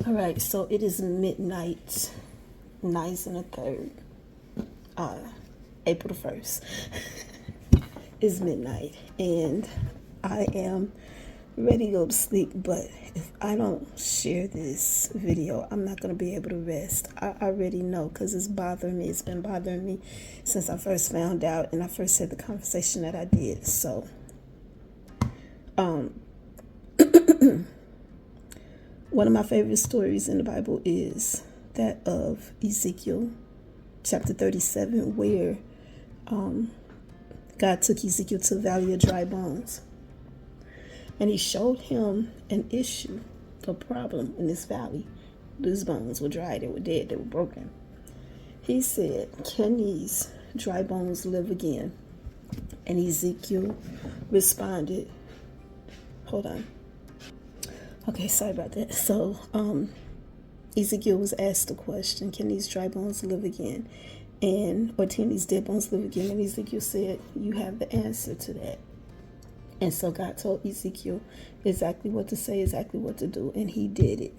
All right, so it is midnight, nice and a third, April the 1st. It's midnight, and I am ready to go to sleep. But if I don't share this video, I'm not going to be able to rest. I already know because it's bothering me. It's been bothering me since I first found out and I first had the conversation that I did. So, one of my favorite stories in the Bible is that of Ezekiel chapter 37, where God took Ezekiel to the valley of dry bones. And he showed him an issue, a problem in this valley. These bones were dry, they were dead, they were broken. He said, "Can these dry bones live again?" And Ezekiel responded, hold on. Okay, sorry about that. So, Ezekiel was asked the question, can these dry bones live again? Or can these dead bones live again? And Ezekiel said, you have the answer to that. And so God told Ezekiel exactly what to say, exactly what to do, and he did it.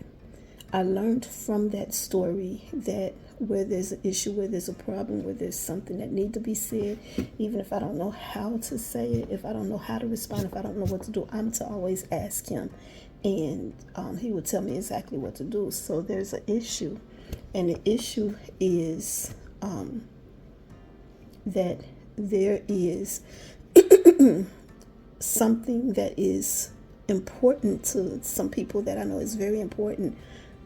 I learned from that story that where there's an issue, where there's a problem, where there's something that needs to be said, even if I don't know how to say it, if I don't know how to respond, if I don't know what to do, I'm to always ask him. And he would tell me exactly what to do. So there's an issue. And the issue is that there is something that is important to some people that I know is very important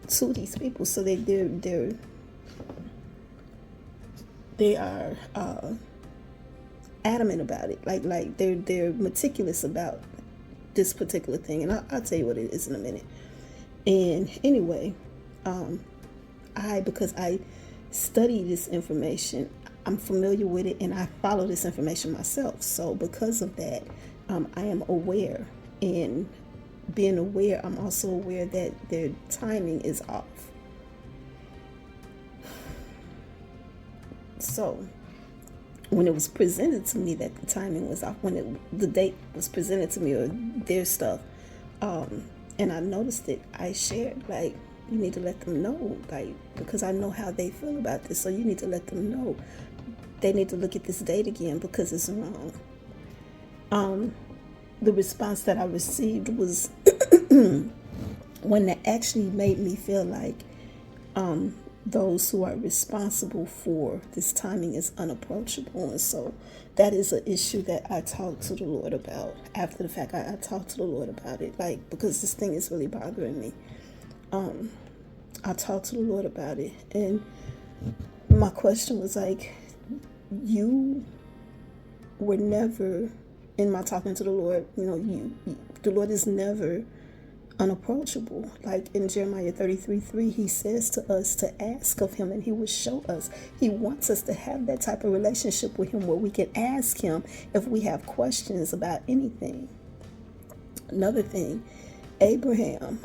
to these people. So they are adamant about it. Like they're meticulous about this particular thing. And I'll tell you what it is in a minute. And anyway, because I study this information, I'm familiar with it, and I follow this information myself. So because of that, I am aware. And being aware, I'm also aware that their timing is off. So when it was presented to me that the timing was off, when the date was presented to me, or their stuff, and I noticed it, I shared, like, you need to let them know, like, because I know how they feel about this, so you need to let them know they need to look at this date again because it's wrong. The response that I received was one that actually made me feel like those who are responsible for this timing is unapproachable. And so that is an issue that I talked to the Lord about. After the fact, I talked to the Lord about it, like, because this thing is really bothering me. I talked to the Lord about it, and my question was like, you were never, in my talking to the Lord, the Lord is never unapproachable. Like in Jeremiah 33:3, he says to us to ask of him and he will show us. He wants us to have that type of relationship with him where we can ask him if we have questions about anything. Another thing, Abraham,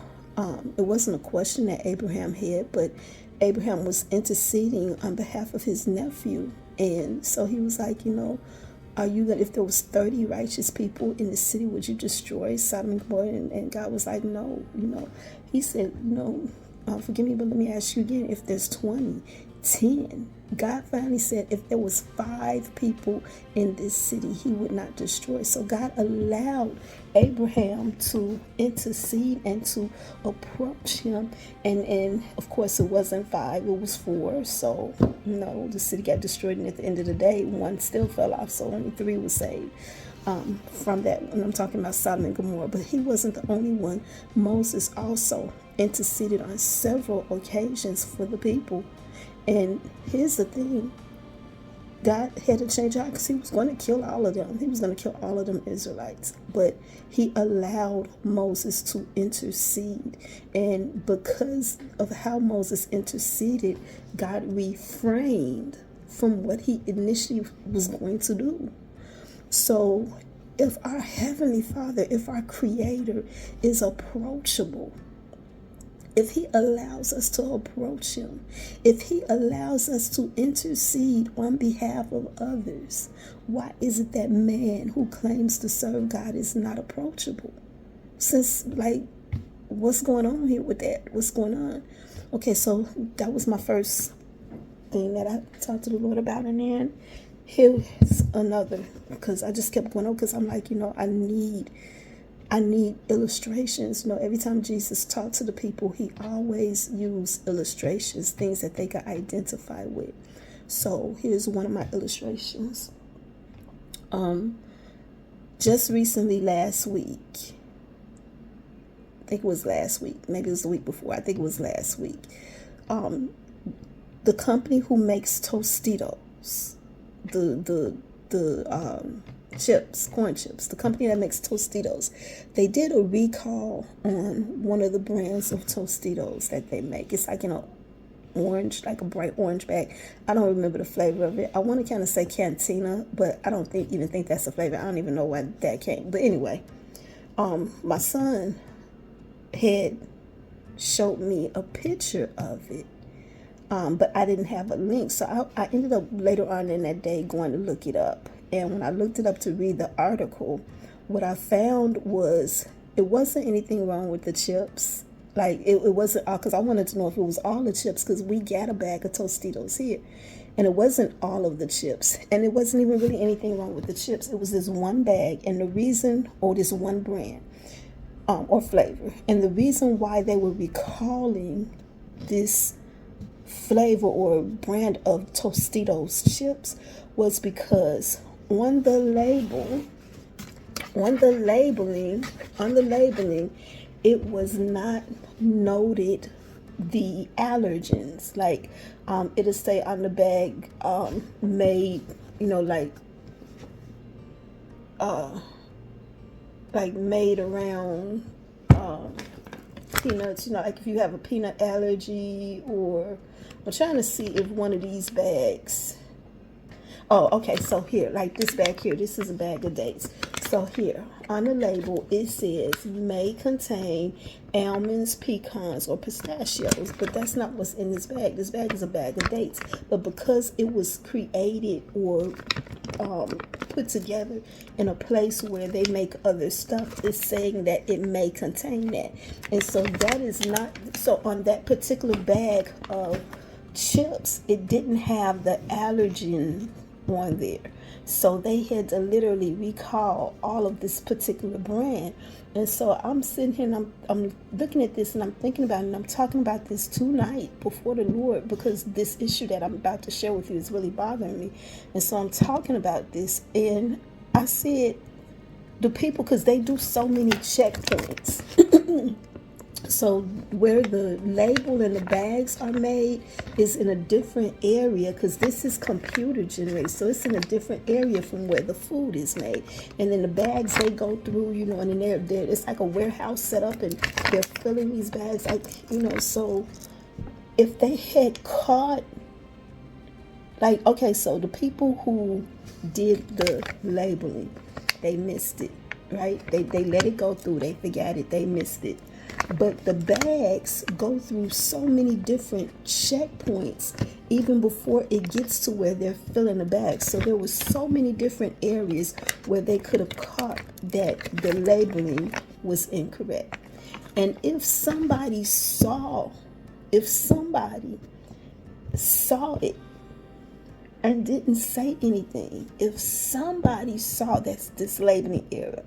it wasn't a question that Abraham had, but Abraham was interceding on behalf of his nephew. And so he was like, are you gonna, if there was 30 righteous people in the city, would you destroy Sodom and Gomorrah? And God was like, no. He said, forgive me, but let me ask you again, if there's 20, 10. God finally said if there was 5 people in this city, he would not destroy. So God allowed Abraham to intercede and to approach him. And of course, it wasn't 5, it was 4. So, the city got destroyed. And at the end of the day, 1 still fell off. So only 3 was saved from that. And I'm talking about Sodom and Gomorrah. But he wasn't the only one. Moses also interceded on several occasions for the people. And here's the thing, God had to change out because he was going to kill all of them. He was going to kill all of them Israelites. But he allowed Moses to intercede. And because of how Moses interceded, God refrained from what he initially was going to do. So if our Heavenly Father, if our Creator is approachable, if he allows us to approach him, if he allows us to intercede on behalf of others, why is it that man who claims to serve God is not approachable? Since, what's going on here with that? What's going on? Okay, so that was my first thing that I talked to the Lord about. And then here's another, because I just kept going on, because I'm like, I need illustrations. Every time Jesus talked to the people, he always used illustrations, things that they could identify with. So here's one of my illustrations. Just recently, last week, I think it was last week, maybe it was the week before, I think it was last week, the company who makes Tostitos, the chips, corn chips, the company that makes Tostitos, they did a recall on one of the brands of Tostitos that they make. It's like in a orange, like a bright orange bag. I don't remember the flavor of it. I want to kind of say Cantina, but I don't even think that's the flavor. I don't even know why that came. But anyway, my son had showed me a picture of it, but I didn't have a link. So I ended up later on in that day going to look it up. And when I looked it up to read the article, what I found was it wasn't anything wrong with the chips. Like, it wasn't, because I wanted to know if it was all the chips, because we got a bag of Tostitos here. And it wasn't all of the chips. And it wasn't even really anything wrong with the chips. It was this one bag. And the reason, or this one brand, or flavor. And the reason why they were recalling this flavor or brand of Tostitos chips was because on the labeling, it was not noted the allergens. Like, it'll say on the bag, made, like made around peanuts, like if you have a peanut allergy, or I'm trying to see if one of these bags. Oh, okay, so here, like this bag here, this is a bag of dates. So here, on the label, it says may contain almonds, pecans, or pistachios, but that's not what's in this bag. This bag is a bag of dates, but because it was created or put together in a place where they make other stuff, it's saying that it may contain that. And so that is not, so on that particular bag of chips, it didn't have the allergen on there. So they had to literally recall all of this particular brand. And so I'm sitting here and I'm looking at this and I'm thinking about it, and I'm talking about this tonight before the Lord, because this issue that I'm about to share with you is really bothering me. And so I'm talking about this, and I said, the people, because they do so many checkpoints. So where the label and the bags are made is in a different area, because this is computer generated. So it's in a different area from where the food is made. And then the bags they go through, and then they're it's like a warehouse set up, and they're filling these bags, like, so if they had caught, like, okay, so the people who did the labeling, they missed it, right? They let it go through, they forgot it, they missed it. But the bags go through so many different checkpoints even before it gets to where they're filling the bags. So there was so many different areas where they could have caught that the labeling was incorrect. And if somebody saw it and didn't say anything, if somebody saw this labeling error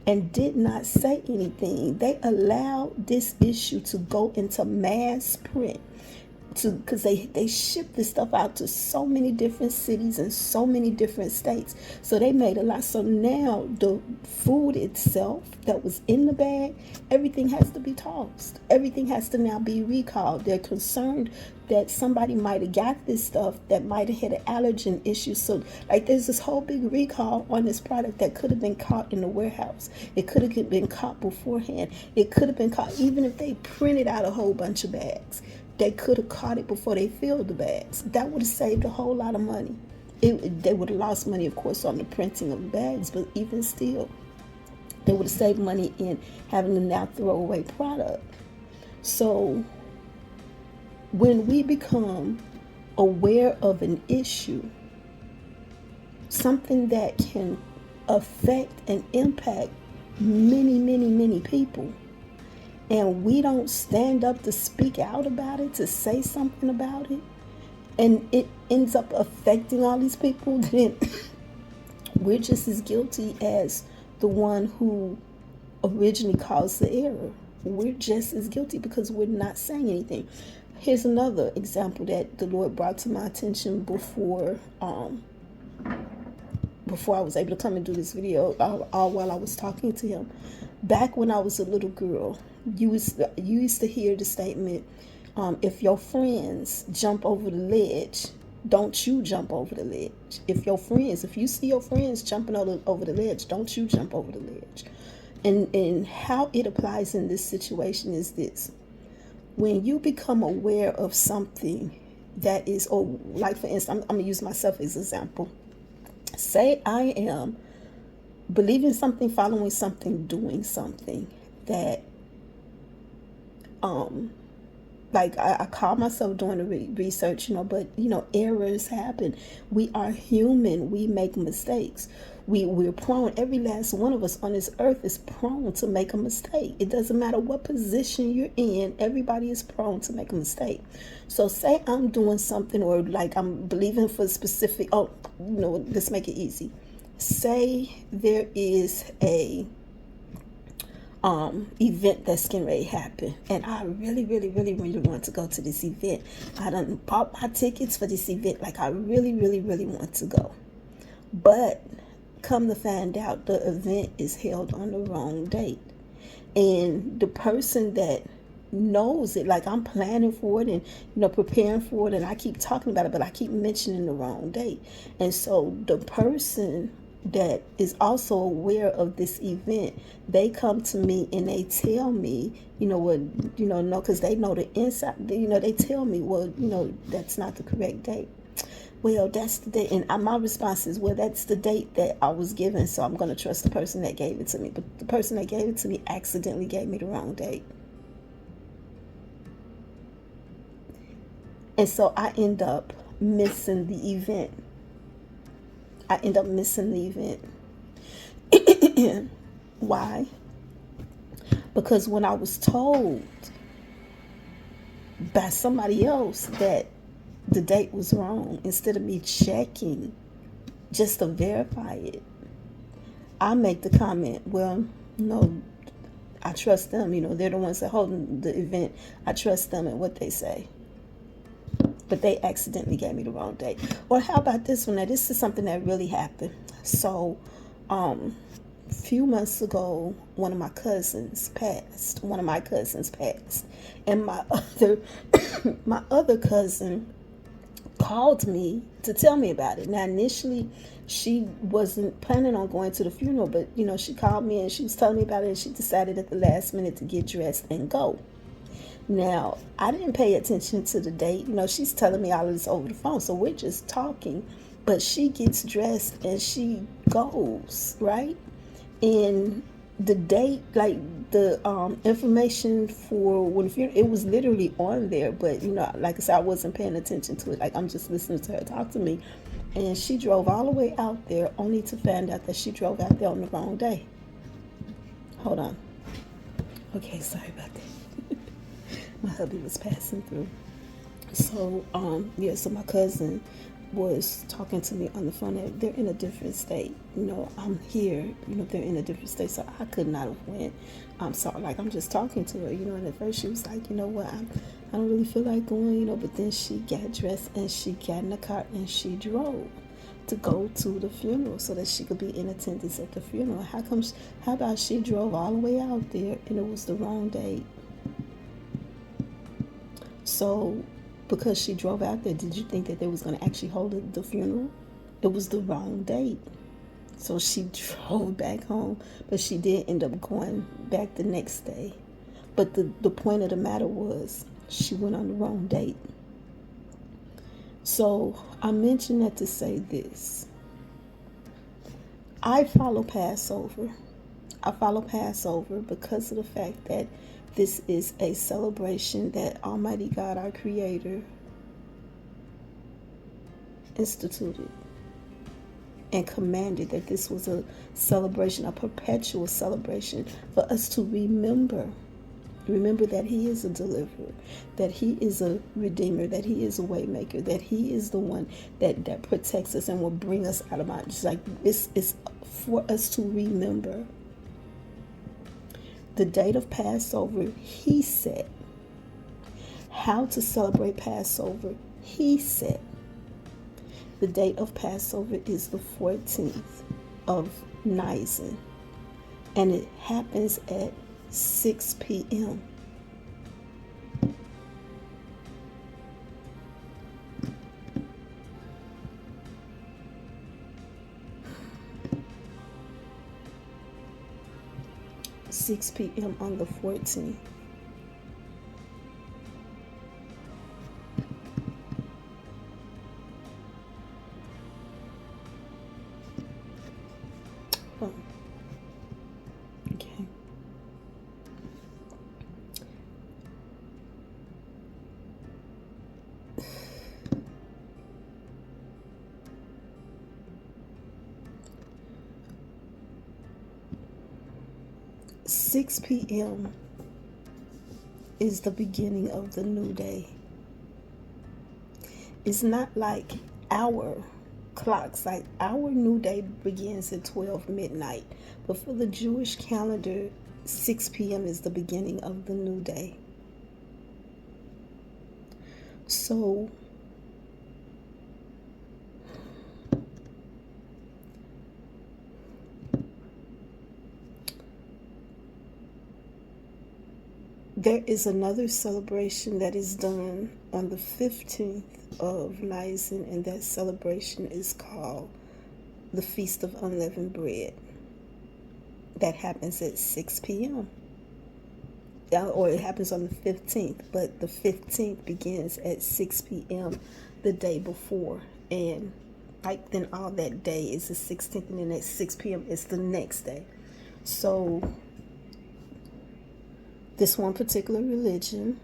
and did not say anything, they allowed this issue to go into mass print, because they ship this stuff out to so many different cities and so many different states. So they made a lot. So now the food itself that was in the bag, everything has to be tossed. Everything has to now be recalled. They're concerned that somebody might have got this stuff that might have had an allergen issue. So like there's this whole big recall on this product that could have been caught in the warehouse. It could have been caught beforehand. It could have been caught even if they printed out a whole bunch of bags. They could have caught it before they filled the bags. That would have saved a whole lot of money. They would have lost money, of course, on the printing of the bags, but even still, they would have saved money in having to now throw away product. So when we become aware of an issue, something that can affect and impact many, many, many people, and we don't stand up to speak out about it, to say something about it, and it ends up affecting all these people, then we're just as guilty as the one who originally caused the error. We're just as guilty because we're not saying anything. Here's another example that the Lord brought to my attention before I was able to come and do this video, all while I was talking to him. Back when I was a little girl, you used to hear the statement, if your friends jump over the ledge, don't you jump over the ledge. If you see your friends jumping over the ledge, don't you jump over the ledge. And how it applies in this situation is this. When you become aware of something that is, or like for instance, I'm going to use myself as an example. Say I am believing something, following something, doing something that, like I call myself doing the research, but errors happen. We are human. We make mistakes. We're prone. Every last one of us on this earth is prone to make a mistake. It doesn't matter what position you're in. Everybody is prone to make a mistake. So say I'm doing something, or like I'm believing for specific. Let's make it easy. Say there is a event that's getting ready to happen, and I really, really, really, really want to go to this event. I done bought my tickets for this event. Like I really, really, really want to go, but come to find out the event is held on the wrong date, and the person that knows it, like I'm planning for it and preparing for it, and I keep talking about it, but I keep mentioning the wrong date. And so the person that is also aware of this event, they come to me and they tell me, because they know the inside, they tell me, well, that's not the correct date. Well, that's the date. And my response is, well, that's the date that I was given, so I'm going to trust the person that gave it to me. But the person that gave it to me accidentally gave me the wrong date. And so I end up missing the event. Why? Because when I was told by somebody else that the date was wrong, instead of me checking just to verify it, I make the comment, well, no, I trust them. They're the ones that hold the event. I trust them and what they say. But they accidentally gave me the wrong date. Or how about this one? Now, this is something that really happened. So, a few months ago, one of my cousins passed. And my other cousin called me to tell me about it. Now, initially, she wasn't planning on going to the funeral, but, she called me and she was telling me about it, and she decided at the last minute to get dressed and go. Now, I didn't pay attention to the date. She's telling me all of this over the phone, so we're just talking. But she gets dressed and she goes, right? And the date, like the information for when the funeral, it was literally on there. But, like I said, I wasn't paying attention to it. Like, I'm just listening to her talk to me. And she drove all the way out there only to find out that she drove out there on the wrong day. Hold on. Okay, sorry about that. My hubby was passing through. So, so my cousin was talking to me on the phone. They're in a different state. I'm here. They're in a different state, so I could not have went. So I'm just talking to her, and at first she was like, what, I don't really feel like going, but then she got dressed and she got in the car and she drove to go to the funeral so that she could be in attendance at the funeral. How about she drove all the way out there and it was the wrong date? So, because she drove out there, did you think that they was going to actually hold the funeral? It was the wrong date. So she drove back home, but she did end up going back the next day. But the point of the matter was, she went on the wrong date. So I mentioned that to say this. I follow Passover. Because of the fact that this is a celebration that Almighty God, our Creator, instituted and commanded, that this was a celebration, a perpetual celebration for us to remember Remember that he is a deliverer, that he is a redeemer, that he is a way maker, that he is the one that protects us and will bring us out of bondage. Like it's for us to remember the date of Passover. He set how to celebrate Passover. He set the date of Passover is the 14th of Nisan, and it happens at 6 p.m. on the 14th. Oh. Okay. Six p.m. is the beginning of the new day. It's not like our clocks, like our new day begins at 12 midnight. But for the Jewish calendar, 6 p.m. is the beginning of the new day. So there is another celebration that is done on the 15th of Nisan, and that celebration is called the Feast of Unleavened Bread. That happens at 6 p.m. Or it happens on the 15th, but the 15th begins at 6 p.m. the day before. And like then all that day is the 16th, and then at 6 p.m. is the next day. So this one particular religion,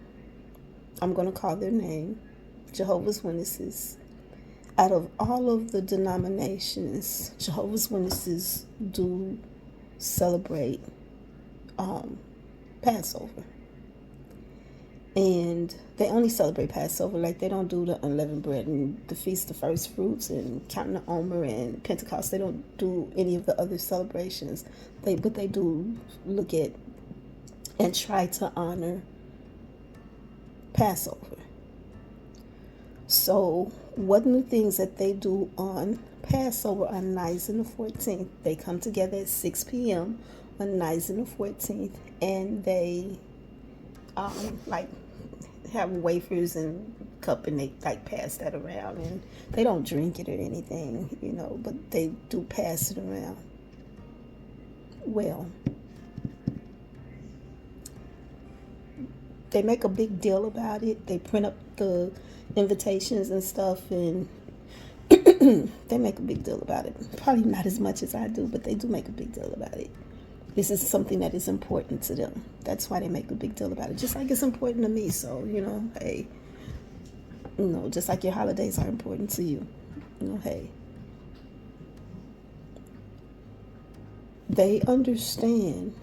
I'm going to call their name, Jehovah's Witnesses. Out of all of the denominations, Jehovah's Witnesses do celebrate Passover. And they only celebrate Passover, like they don't do the unleavened bread and the Feast of First Fruits and Counting the Omer and Pentecost. They don't do any of the other celebrations. But they do look at and try to honor Passover. So one of the things that they do on Passover on Nisan the 14th, they come together at 6 p.m. on Nisan the 14th, and they like have wafers and cup, and they like pass that around, and they don't drink it or anything, but they do pass it around. Well, they make a big deal about it. They print up the invitations and stuff, and they make a big deal about it. Probably not as much as I do, but they do make a big deal about it. This is something that is important to them. That's why they make a big deal about it. Just like it's important to me. So, hey, just like your holidays are important to you. Hey. They understand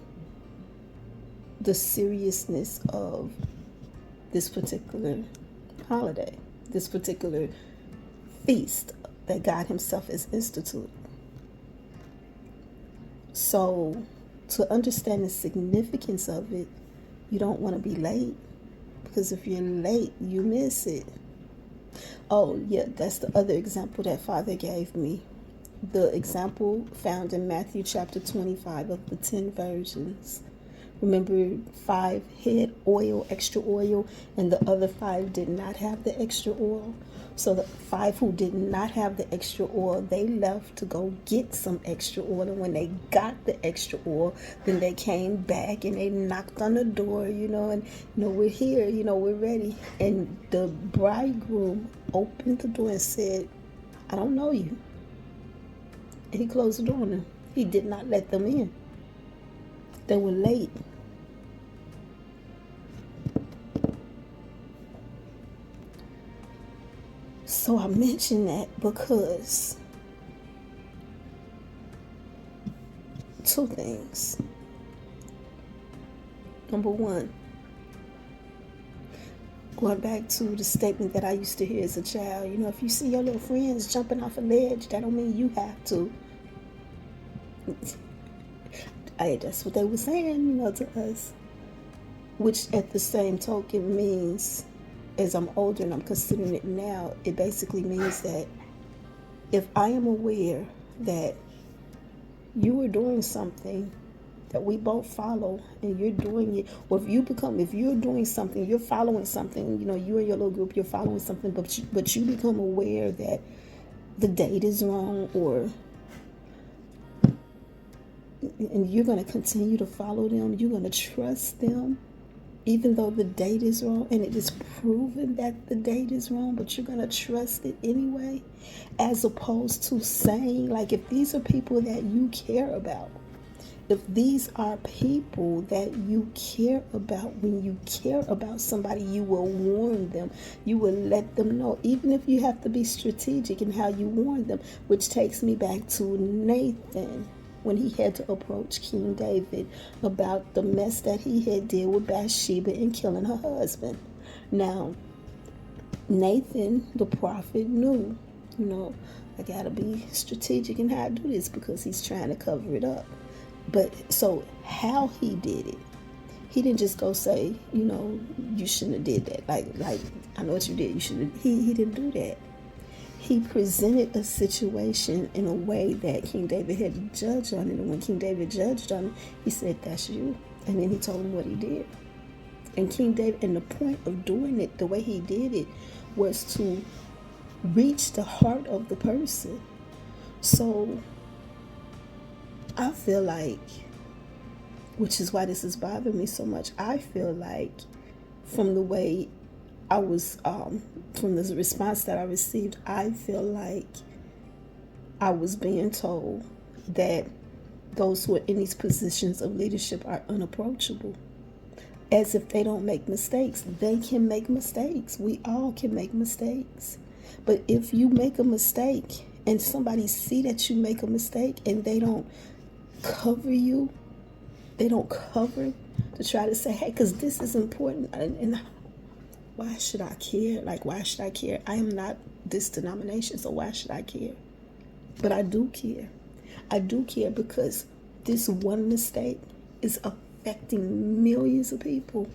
the seriousness of this particular holiday, this particular feast that God himself has instituted. So to understand the significance of it, you don't want to be late, because if you're late, you miss it. Oh yeah, that's the other example that Father gave me. The example found in Matthew chapter 25 of the 10 virgins. Remember, 5 had oil, extra oil, and the other 5 did not have the extra oil. So the 5 who did not have the extra oil, they left to go get some extra oil. And when they got the extra oil, then they came back and they knocked on the door, and we're here, we're ready. And the bridegroom opened the door and said, I don't know you. And he closed the door on them. He did not let them in. They were late. So I mention that because 2 things. Number 1, Going back to the statement that I used to hear as a child, if you see your little friends jumping off a ledge, that don't mean you have to. That's what they were saying, to us. Which at the same token means, as I'm older and I'm considering it now, it basically means that if I am aware that you are doing something that we both follow and you're doing it, or if you're doing something, you're following something, you and your little group, you're following something, but you become aware that the date is wrong, and you're going to continue to follow them, you're going to trust them, even though the date is wrong and it is proven that the date is wrong, but you're going to trust it anyway, as opposed to saying, like, if these are people that you care about, if these are people that you care about, when you care about somebody, you will warn them. You will let them know, even if you have to be strategic in how you warn them, which takes me back to Nathan, when he had to approach King David about the mess that he had did with Bathsheba and killing her husband. Now, Nathan, the prophet, knew, I gotta be strategic in how I do this, because he's trying to cover it up. But so how he did it, he didn't just go say, you shouldn't have did that. Like I know what you did. You shouldn't. He didn't do that. He presented a situation in a way that King David had to judge on it. And when King David judged on it, he said, "That's you." And then he told him what he did. And King David, and the point of doing it the way he did it was to reach the heart of the person. So I feel like, which is why this is bothering me so much, I feel like from the way I was, from the response that I received, I feel like I was being told that those who are in these positions of leadership are unapproachable. As if they don't make mistakes. They can make mistakes. We all can make mistakes. But if you make a mistake and somebody see that you make a mistake and they don't cover you, they don't cover to try to say, hey, because this is important, and why should I care? Like, why should I care? I am not this denomination, so why should I care? But I do care. I do care because this one mistake is affecting millions of people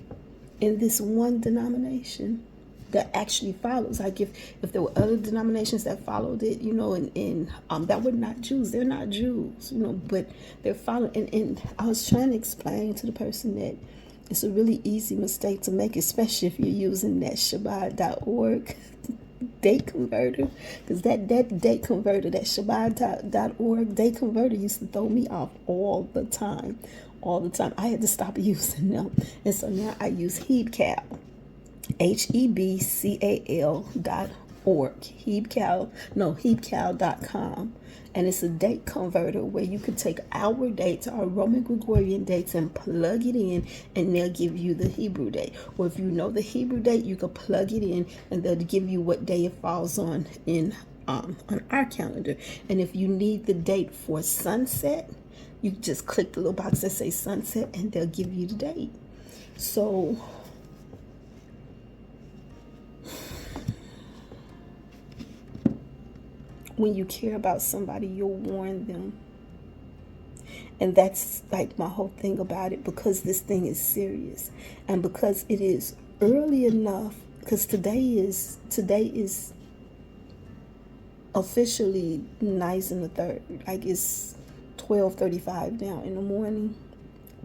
in this one denomination that actually follows. Like, if there were other denominations that followed it, and that were not Jews, they're not Jews, but they're following. And I was trying to explain to the person that it's a really easy mistake to make, especially if you're using that Shabbat.org date converter, because that date converter, that Shabbat.org date converter used to throw me off all the time. I had to stop using them, and so now I use HebCal. HEBCAL.org, HebCal.com, and it's a date converter where you can take our dates, our Roman Gregorian dates, and plug it in, and they'll give you the Hebrew date. Or if you know the Hebrew date, you can plug it in, and they'll give you what day it falls on on our calendar. And if you need the date for sunset, you just click the little box that says sunset, and they'll give you the date. So when you care about somebody, you'll warn them. And that's like my whole thing about it, because this thing is serious, and because it is early enough, because today is officially Nisan the 3rd. Like, it's 12:35 now in the morning,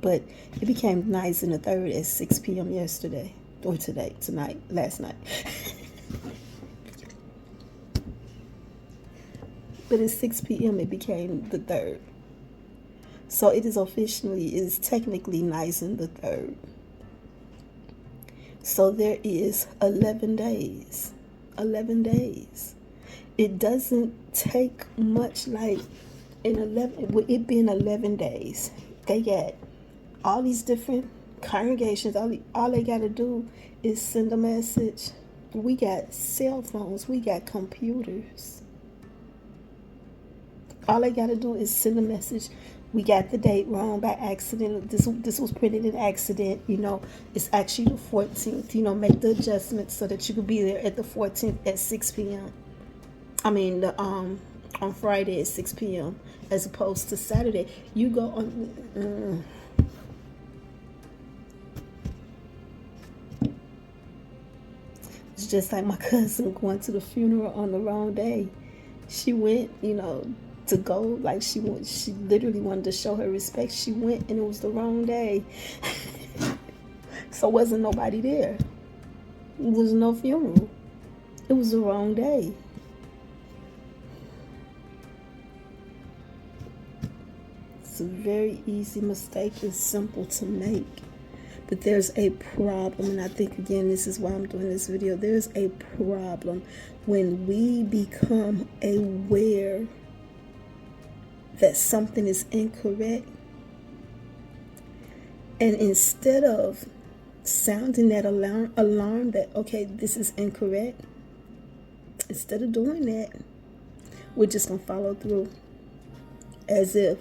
but it became Nisan the 3rd at 6 p.m. yesterday, or last night. But at 6 p.m. it became the 3rd. So it is technically Nisan the 3rd. So there is 11 days. 11 days. It doesn't take much, like with it being 11 days. They got all these different congregations. All they got to do is send a message. We got cell phones. We got computers. All they got to do is send a message We got the date wrong by accident. This was printed in accident. It's actually the 14th. Make the adjustment so that you could be there at the 14th at 6 p.m. I mean, on Friday at 6 p.m. as opposed to Saturday. You go on. It's just like my cousin going to the funeral on the wrong day. She went, to go, like she literally wanted to show her respect. She went and it was the wrong day. So wasn't nobody there. There was no funeral. It was the wrong day. It's a very easy mistake. It's simple to make. But there's a problem, and I think, again, this is why I'm doing this video. There's a problem when we become aware that something is incorrect. And instead of sounding that alarm that, okay, this is incorrect, instead of doing that, we're just going to follow through as if.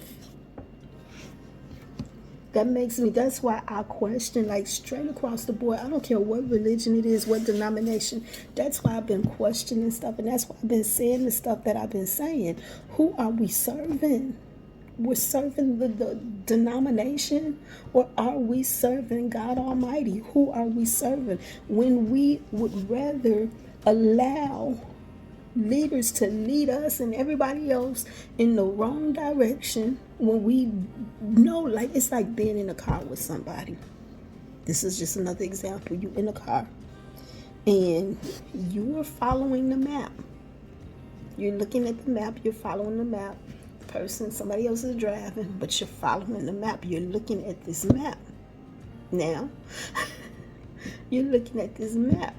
That's why I question, like, straight across the board. I don't care what religion it is, what denomination. That's why I've been questioning stuff, and that's why I've been saying the stuff that I've been saying. Who are we serving? We're serving the denomination, or are we serving God Almighty? Who are we serving? When we would rather allow leaders to lead us and everybody else in the wrong direction, when we know, like, it's like being in a car with somebody. This is just another example. You in a car and you are following the map. You're looking at the map, you're following the map. Somebody else is driving, but you're following the map. You're looking at this map. Now, you're looking at this map.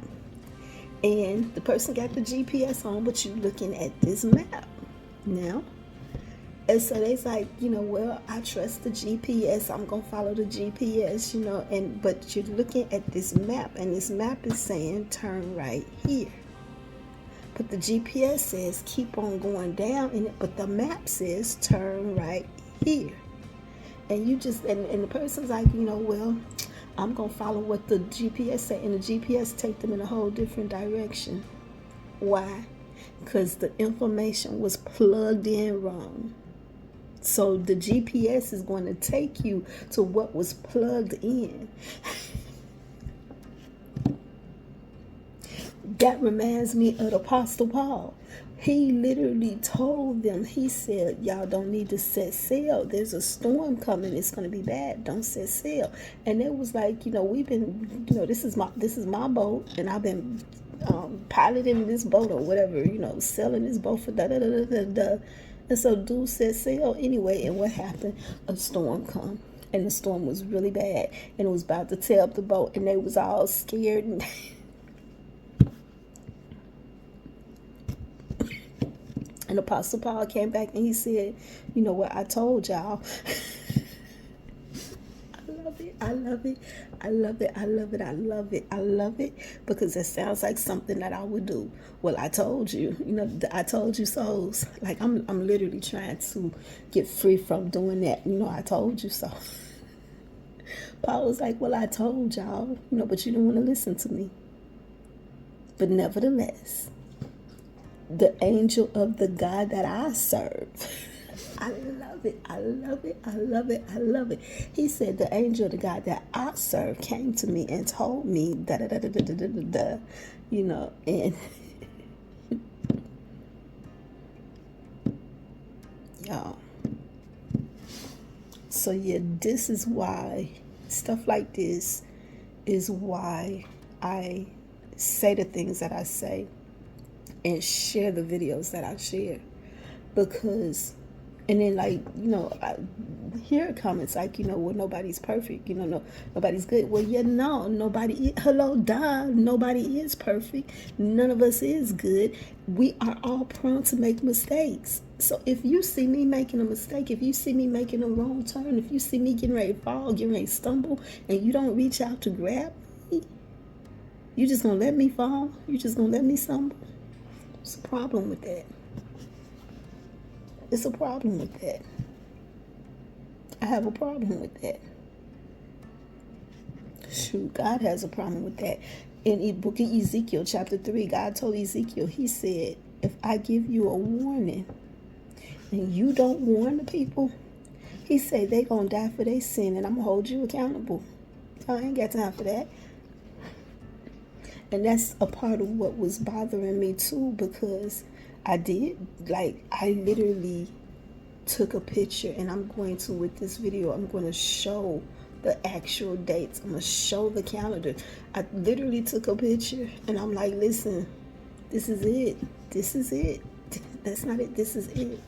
And the person got the GPS on, but you're looking at this map now. And so they's like, well, I trust the GPS. I'm going to follow the GPS, but you're looking at this map, and this map is saying turn right here. But the GPS says keep on going down, but the map says turn right here. And you just, and the person's like, well, I'm going to follow what the GPS say, and the GPS take them in a whole different direction. Why? Because the information was plugged in wrong. So the GPS is going to take you to what was plugged in. That reminds me of the Apostle Paul. He literally told them, he said, y'all don't need to set sail. There's a storm coming. It's going to be bad. Don't set sail. And it was like, we've been, this is my boat, and I've been piloting this boat or whatever, sailing this boat for da-da-da-da-da-da. And so dude set sail anyway. And what happened? A storm come. And the storm was really bad. And it was about to tear up the boat. And they was all scared and And Apostle Paul came back and he said, you know what, I told y'all. I love it. I love it. I love it. I love it. I love it because it sounds like something that I would do. Well, I told you, I told you so's. Like I'm literally trying to get free from doing that. I told you so. Paul was like, well, I told y'all, but you didn't want to listen to me. But nevertheless, the angel of the God that I serve. I love it. I love it. I love it. I love it. He said the angel of the God that I serve came to me and told me and y'all. So yeah, this is why stuff like this is why I say the things that I say and share the videos that I share, because, and then I hear comments like, well, nobody's perfect, nobody's good. Well, nobody is perfect. None of us is good. We are all prone to make mistakes. So if you see me making a mistake, if you see me making a wrong turn, if you see me getting ready to fall, getting ready to stumble, and you don't reach out to grab me, you just gonna let me fall? You just gonna let me stumble? It's a problem with that. It's a problem with that. I have a problem with that. Shoot, God has a problem with that. In the book of Ezekiel, chapter 3, God told Ezekiel, he said, if I give you a warning and you don't warn the people, he said they gonna die for their sin and I'm gonna hold you accountable. I ain't got time for that. And that's a part of what was bothering me too, because I literally took a picture, and I'm going to, with this video, I'm going to show the actual dates. I'm going to show the calendar. I literally took a picture, and I'm like, listen, this is it. This is it. That's not it. This is it.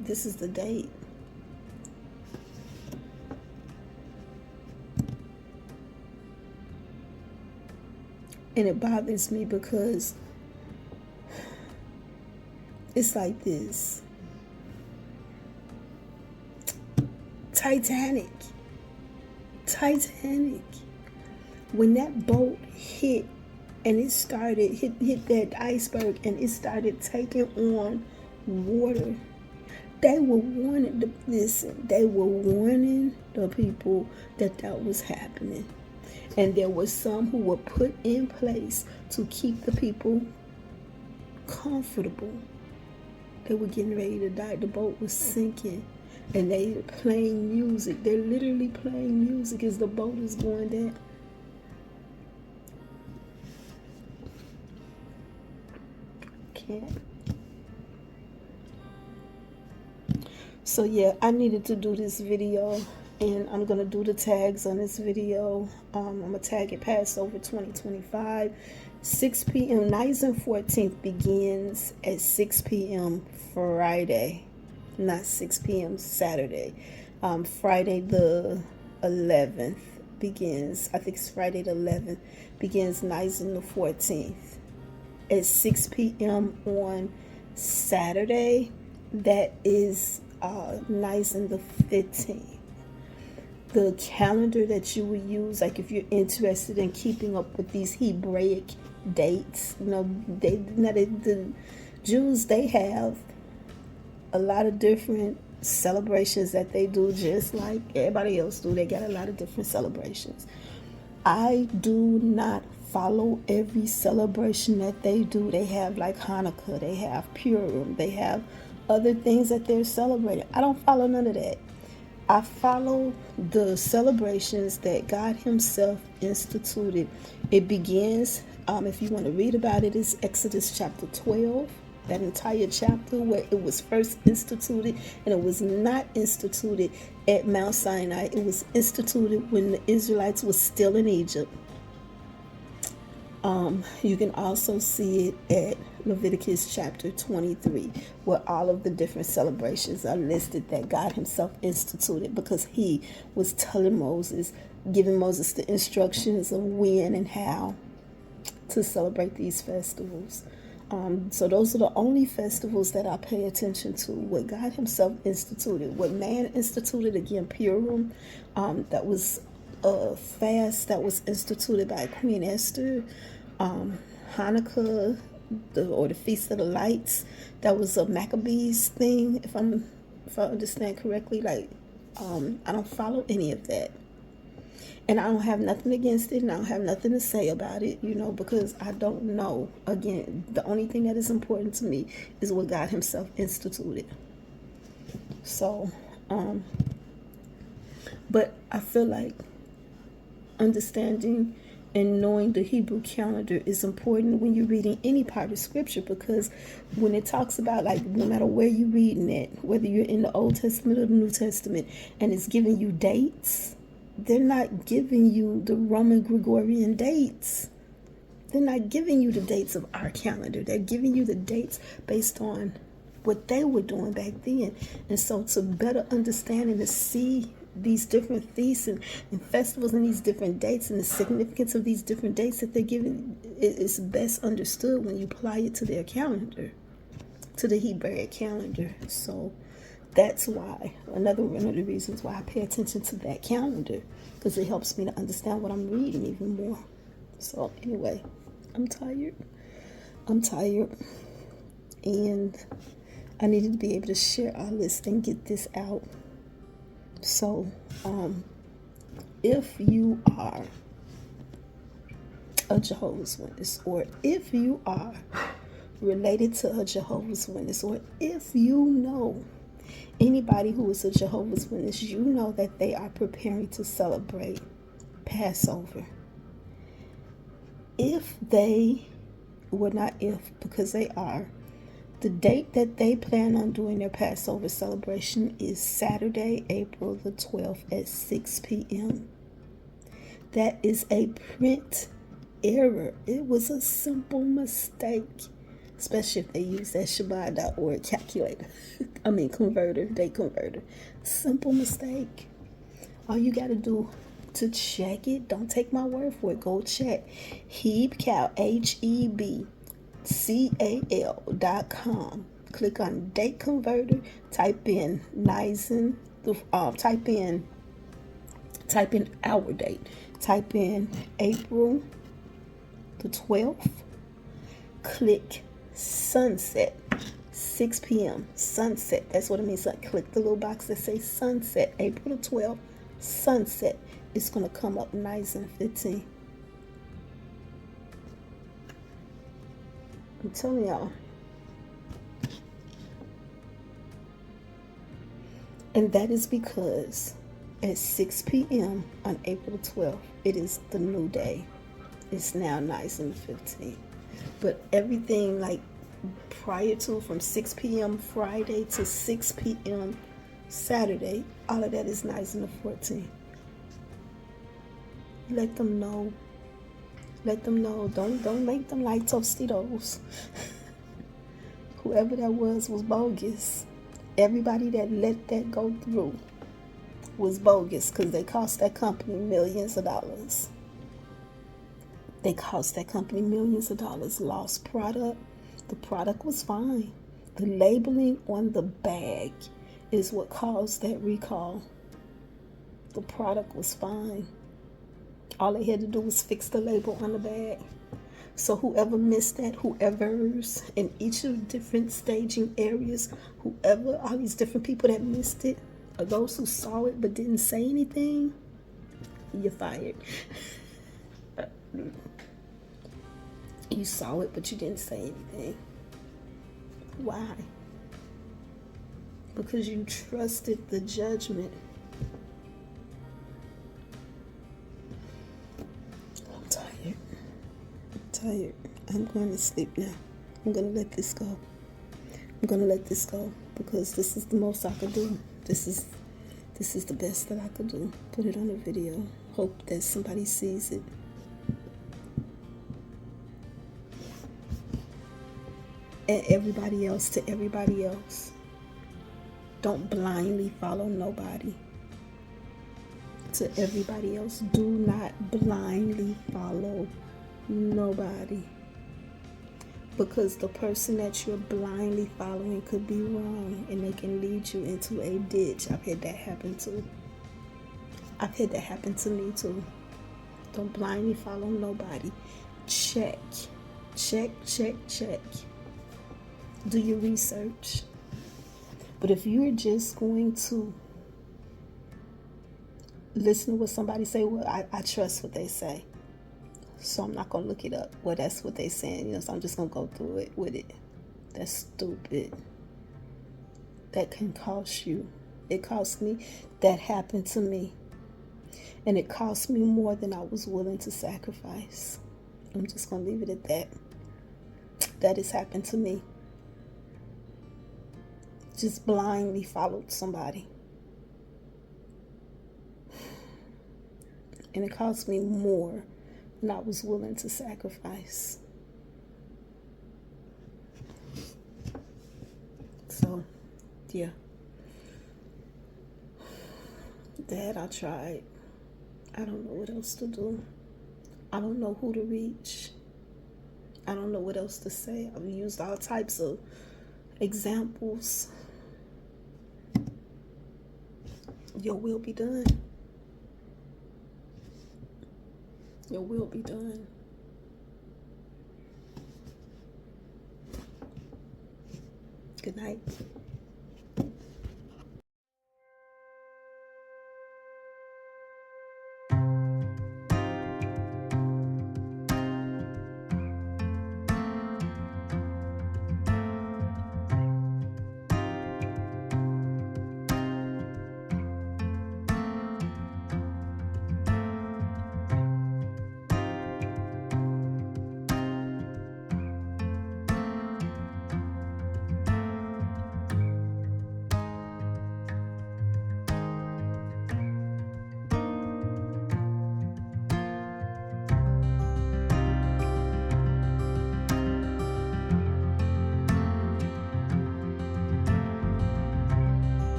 This is the date. And it bothers me because it's like this. Titanic. When that boat hit and it started, hit that iceberg and it started taking on water, they were warning the people that was happening. And there were some who were put in place to keep the people comfortable. They were getting ready to die. The boat was sinking. And they were playing music. They're literally playing music as the boat is going down. Can't. So yeah, I needed to do this video. And I'm going to do the tags on this video. I'm going to tag it Passover 2025. 6 p.m. Nights and 14th begins at 6 p.m. Friday. Not 6 p.m. Saturday. Friday the 11th begins. I think it's Friday the 11th. Begins Nights and the 14th. At 6 p.m. on Saturday. That is Nights and the 15th. The calendar that you will use, like if you're interested in keeping up with these Hebraic dates, the Jews, they have a lot of different celebrations that they do, just like everybody else do. They got a lot of different celebrations. I do not follow every celebration that they do. They have like Hanukkah, they have Purim, they have other things that they're celebrating. I don't follow none of that. I follow the celebrations that God himself instituted. It begins, if you want to read about it, is Exodus chapter 12, that entire chapter where it was first instituted, and it was not instituted at Mount Sinai. It was instituted when the Israelites were still in Egypt. You can also see it at Leviticus chapter 23, where all of the different celebrations are listed that God himself instituted, because he was telling Moses, giving Moses the instructions of when and how to celebrate these festivals. So those are the only festivals that I pay attention to, what God himself instituted. What man instituted, again, Purim, that was a fast that was instituted by Queen Esther. Hanukkah, the Feast of the Lights, that was a Maccabees thing, if I understand correctly. I don't follow any of that. And I don't have nothing against it, and I don't have nothing to say about it, because I don't know. Again, the only thing that is important to me is what God himself instituted. So, but I feel like understanding and knowing the Hebrew calendar is important when you're reading any part of scripture, because when it talks about, no matter where you're reading it, whether you're in the Old Testament or the New Testament, and it's giving you dates, they're not giving you the Roman Gregorian dates. They're not giving you the dates of our calendar. They're giving you the dates based on what they were doing back then. And so to better understand and to see these different feasts and festivals and these different dates and the significance of these different dates that they're giving, it's best understood when you apply it to their calendar, to the Hebraic calendar. So that's why, another one of the reasons why I pay attention to that calendar, because it helps me to understand what I'm reading even more. So anyway, I'm tired, and I needed to be able to share all this and get this out. So, if you are a Jehovah's Witness, or if you are related to a Jehovah's Witness, or if you know anybody who is a Jehovah's Witness, you know that they are preparing to celebrate Passover. If they were not if, because they are, the date that they plan on doing their Passover celebration is Saturday, April the 12th at 6 p.m. That is a print error. It was a simple mistake, especially if they use that Shabbat.org calculator. Converter, date converter. Simple mistake. All you got to do to check it, don't take my word for it, go check Hebcal, HEBCAL.com. Click on date converter, type in Nisan, type in our date, type in April the 12th, click sunset, 6 p.m. sunset. That's what it means. Like, click the little box that says sunset, April the 12th, sunset. It's going to come up nice and 15. I'm telling y'all. And that is because at 6 p.m. on April 12th, it is the new day. It's now nice and 15. But everything like prior to, from 6 p.m. Friday to 6 p.m. Saturday, all of that is nice and 14. Let them know. Let them know. Don't make them like Tostitos. Whoever that was bogus. Everybody that let that go through was bogus, because they cost that company millions of dollars. They cost that company millions of dollars. Lost product. The product was fine. The labeling on the bag is what caused that recall. The product was fine. All they had to do was fix the label on the bag. So whoever missed that, whoever's in each of the different staging areas, whoever, all these different people that missed it, or those who saw it but didn't say anything, you're fired. You saw it but you didn't say anything. Why? Because you trusted the judgment. Tired. I'm going to sleep now. I'm going to let this go. Because this is the most I could do. This is the best that I could do. Put it on a video. Hope that somebody sees it. And everybody else, don't blindly follow nobody. To everybody else, do not blindly follow nobody, because the person that you're blindly following could be wrong, and they can lead you into a ditch. I've had that happen too. I've had that happen to me too. Don't blindly follow nobody. Check. Do your research. But if you're just going to listen to what somebody say, well, I trust what they say, so I'm not going to look it up. Well, that's what they're saying, so I'm just going to go through it with it. That's stupid. That can cost you. It cost me. That happened to me. And it cost me more than I was willing to sacrifice. I'm just going to leave it at that. That has happened to me. Just blindly followed somebody. And it cost me more than I was willing to sacrifice. So, yeah. That I tried. I don't know what else to do. I don't know who to reach. I don't know what else to say. I've used all types of examples. Your will be done. Your will be done. Good night.